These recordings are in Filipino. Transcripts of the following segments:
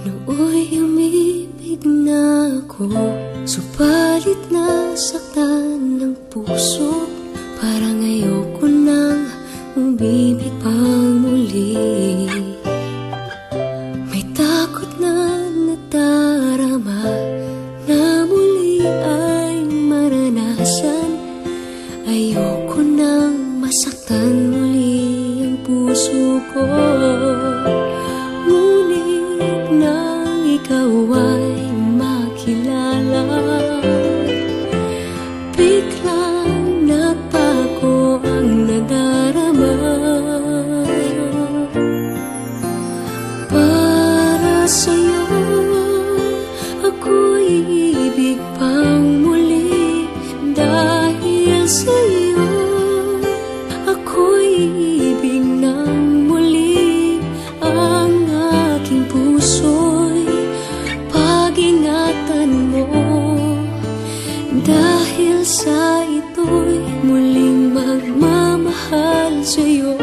Nooy umibig na ako, subalit nasaktan ng puso. Parang ayoko nang umibig pang muli. May takot na nadarama na muli ay maranasan. Ayoko nang masaktan muli ang puso ko. Ngunit nang ikaw ay makilala, biglang nagbago ang nadarama. Para sa'yo ako'y ibig pang muli. Dahil sa'yo ako'y ibig ng muli. Ang aking puso'y pag-ingatan mo. Dahil sa ito'y muling magmamahal sa'yo,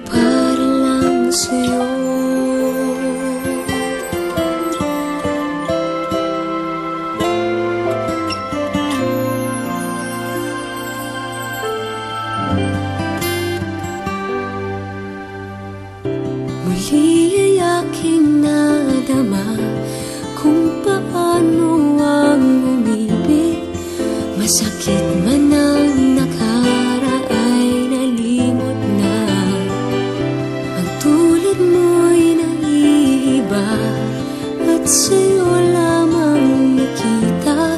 para lang sa'yo. Muli ay aking nadama kung paano ang umibig. Masakit man ang nakaraan, nalimot na. Ang tulad mo'y naiiba, at sa'yo lamang nakita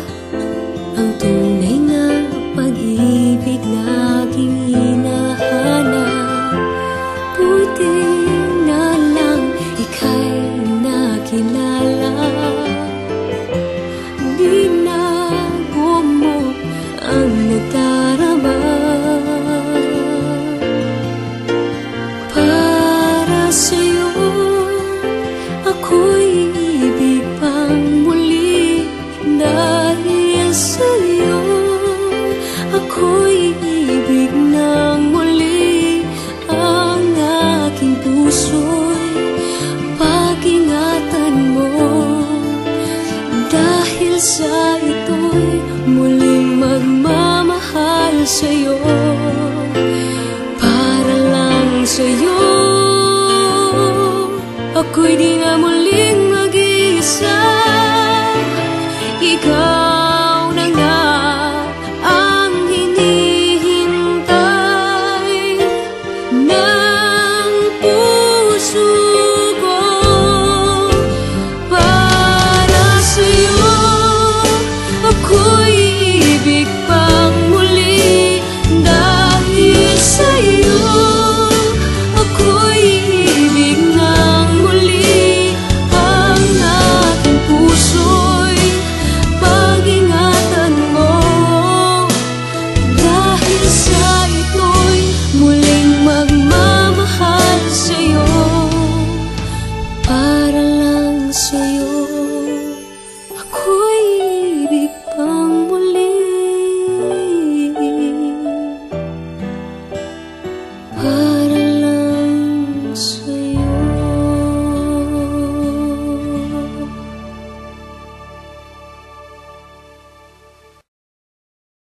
ang tunay na pag-ibig na aking hinahanap. Buti na lang ika'y nakilala. Binago mo ang nadarama. Para sa'yo ako'y ibig pang muli. Dahil sa'yo ako'y ibig ng muli. Ang aking puso'y pag-ingatan mo. Dahil sa ito'y muling magmamahal sa'yo, para lang sa'yo. Ako'y di na muling mag-iisa. Ikaw na nga ang hinihintay ng puso ko. Para sa'yo ako'y ibig pang muli. Dahil sa'yo ako'y ibig ng muli. Ang aking puso'y pag-ingatan mo. Dahil sa ito'y muling magmamahal sa'yo, para lang sa'yo.